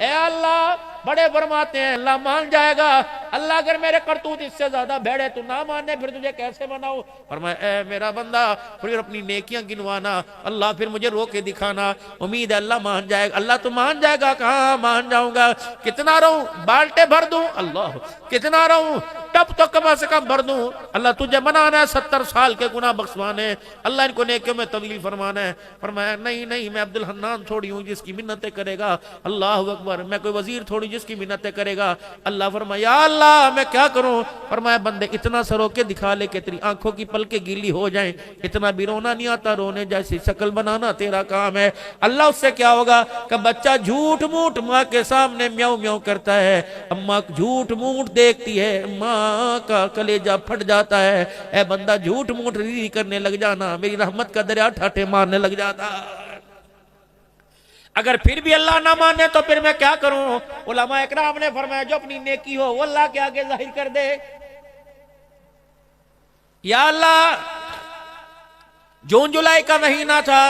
ए अल्लाह बड़े फरमाते हैं अल्लाह मान जाएगा। अल्लाह अगर मेरे करतूत इससे ज्यादा भेड़े तू ना माने फिर तुझे कैसे बनाओ। फरमाया ए मेरा बंदा फिर अपनी नेकियां गिनवाना, अल्लाह फिर मुझे रो के दिखाना, उम्मीद है अल्लाह मान जाएगा। अल्लाह तो मान जाएगा, कहाँ मान जाऊंगा, कितना रहूं, बाल्टे भर दूं, अल्लाह कितना रहूं, टप तो कम से कम भर दूं। अल्लाह तुझे बनाना है 70 साल के गुनाह बख्शवाने, अल्लाह इनको नेकियों में तब्दील फरमाना है। फरमाया नहीं नहीं मैं अब्दुल हन्नान थोड़ी हूँ जिसकी मिन्नतें करेगा, अल्लाह अकबर, मैं कोई वजीर थोड़ी जिसकी मिन्नतें करेगा। अल्लाह फरमाया अल्लाह मैं क्या करूं। फरमाया बंदे इतना सरो के दिखा ले कि तेरी आंखों की पलकें गीली हो जाएं, इतना भी रोना नहीं आता, रोने जैसी शक्ल बनाना तेरा काम है। अल्लाह उससे क्या होगा कि बच्चा झूठ मूठ माँ के सामने म्याऊं म्याऊं करता है, अम्मा झूठ मूठ देखती है, माँ का कलेजा फट जाता है। ए बंदा झूठ मूठ री करने लग जाना, मेरी रहमत का दरिया ठाठे मारने लग जाता। अगर फिर भी अल्लाह ना माने तो फिर मैं क्या करूं। उलमा इकराम ने फरमाया जो अपनी नेकी हो वो अल्लाह के आगे जाहिर कर दे। या अल्लाह जून जुलाई का महीना था,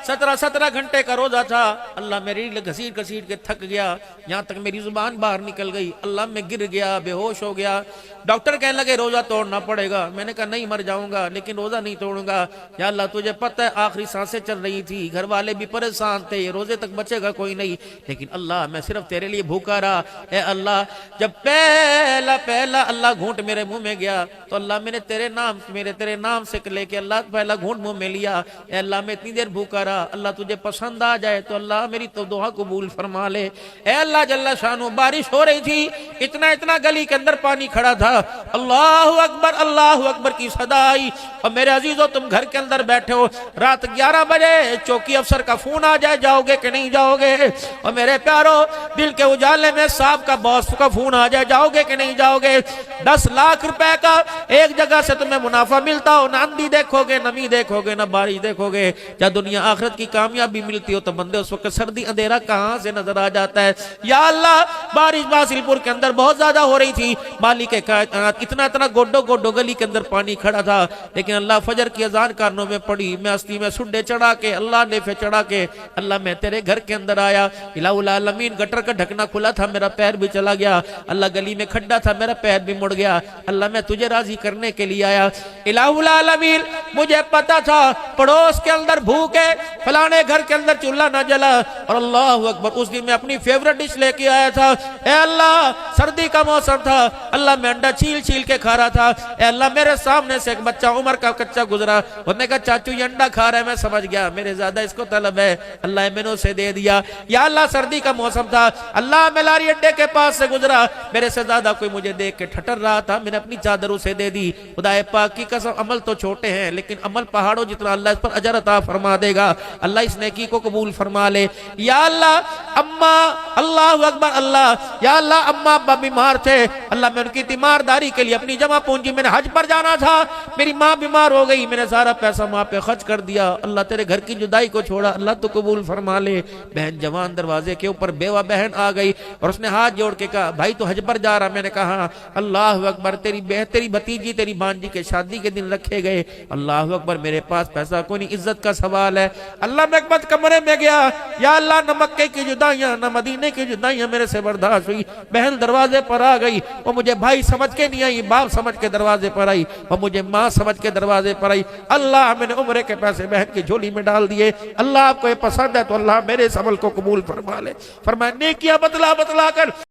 17 घंटे का रोजा था, अल्लाह मेरी घसीट घसीट के थक गया, यहां तक मेरी जुबान बाहर निकल गई, अल्लाह मैं गिर गया, बेहोश हो गया। डॉक्टर कहने लगे रोजा तोड़ना पड़ेगा। मैंने कहा नहीं मर जाऊंगा लेकिन रोजा नहीं तोड़ूंगा। या अल्लाह तुझे पता है आखिरी सांसें चल रही थी, घर वाले भी परेशान थे, रोजे तक बचेगा कोई नहीं, लेकिन अल्लाह मैं सिर्फ तेरे लिए भूखा रहा। ए अल्लाह जब पहला पहला अल्लाह घूंट मेरे मुंह में गया तो अल्लाह मैंने तेरे नाम से लेके अल्लाह पहला घूंट मुंह में लिया। ए अल्लाह मैं इतनी देर भूखा रहा, अल्लाह तुझे पसंद आ जाए तो अल्लाह मेरी तो दुआ कबूल फरमा ले। ए अल्लाह जल्ला शानो बारिश हो रही थी, इतना इतना गली के अंदर पानी खड़ा था, अल्लाह अकबर की सदा आई। और मेरे अजीजों तुम घर के अंदर बैठे हो, रात 11 बजे चौकी अफसर का फोन आ जाए जाओगे कि नहीं जाओगे। और मेरे प्यारो दिल के उजाले में साहब का बॉस का फोन आ जाए जाओगे कि नहीं जाओगे। 10 लाख रुपए का एक जगह से तुम्हें मुनाफा मिलता हो, ना आंधी देखोगे, नमी देखोगे, ना बारिश देखोगे। जब दुनिया आखिरत की कामयाबी मिलती हो तो बंदे उस वक्त सर्दी अंधेरा कहां से नजर आ जाता है। या अल्लाह बारिश बासिलपुर के अंदर बहुत ज्यादा हो रही थी, मालिक इतना इतना गोडो गोडो गली के अंदर पानी खड़ा था, लेकिन अल्लाह फजर की अजान कानों में पड़ी, मैं अस्ती में सुड्डे चढ़ा के अल्लाह ने फिर चढ़ा के अल्लाह मैं तेरे घर के अंदर आया। इलाहुल आलमीन गटर का ढकना खुला था, मेरा पैर भी चला गया, अल्लाह गली में खड्डा था, मेरा पैर भी मुड़ गया, अल्लाह मैं तुझे राजी करने के लिए आया। इलाहुल आलमीन मुझे पता था पड़ोस के अंदर भूख है, फलाने घर के अंदर चूल्हा ना जला, और अल्लाह अकबर उस दिन मैं अपनी फेवरेट डिश लेके आया था। ए अल्लाह सर्दी का मौसम था, अल्लाह मैं अंडा छील छील के खा रहा था। ए अल्लाह मेरे सामने से एक बच्चा उम्र का कच्चा गुजरा, उसने कहा चाचू ये अंडा खा रहा है, मैं समझ गया मेरे ज्यादा इसको तलब है, अल्लाह मैंने उसे दे दिया। या अल्लाह सर्दी का मौसम था, अल्लाह मैं लारी अड्डे के पास से गुजरा, मेरे से ज्यादा कोई मुझे देख के ठटर रहा था, मैंने अपनी चादर उसे दे दी। खुदाए पाक की कसम अमल तो छोटे हैं लेकिन अमल पहाड़ों जितना, अल्लाह इस पर अजर अता फरमा देगा, अल्लाह इस नेकी को कबूल फरमा ले। या अल्लाह अम्मा अल्लाह अकबर अल्लाह, या अल्लाह अम्मा अब्बा बीमार थे, अल्लाह मैं उनकी तीमारदारी के लिए अपनी जमा पूंजी, मैंने हज पर जाना था, मेरी माँ बीमार हो गई, मैंने सारा पैसा माँ पे खर्च कर दिया, अल्लाह तेरे घर की जुदाई को छोड़ा, अल्लाह तो कबूल फरमा ले। बहन जवान दरवाजे के ऊपर बेवा बहन आ गई और उसने हाथ जोड़ के कहा भाई तो हज पर जा रहा। मैंने कहा अल्लाह अकबर तेरी भतीजी तेरी भांजी के शादी के दिन रखे गए, अल्लाह अकबर मेरे पास पैसा कोई नहीं, इज्जत का सवाल है। अल्लाह मैं एक कमरे में गया, या अल्लाह न मक्के की जुदाइयां न मदीने की जुदाइयां मेरे से बर्दाश्त हुई। बहन दरवाजे पर आ गई, वो मुझे भाई समझ के नहीं आई, बाप समझ के दरवाजे पर आई, और मुझे माँ समझ के दरवाजे पर आई। अल्लाह मैंने उम्रे के पैसे बहन की झोली में डाल दिए। अल्लाह आपको ये पसंद है तो अल्लाह मेरे इस अमल को कबूल फरमा ले। फरमाया नेकियां बतला बतला कर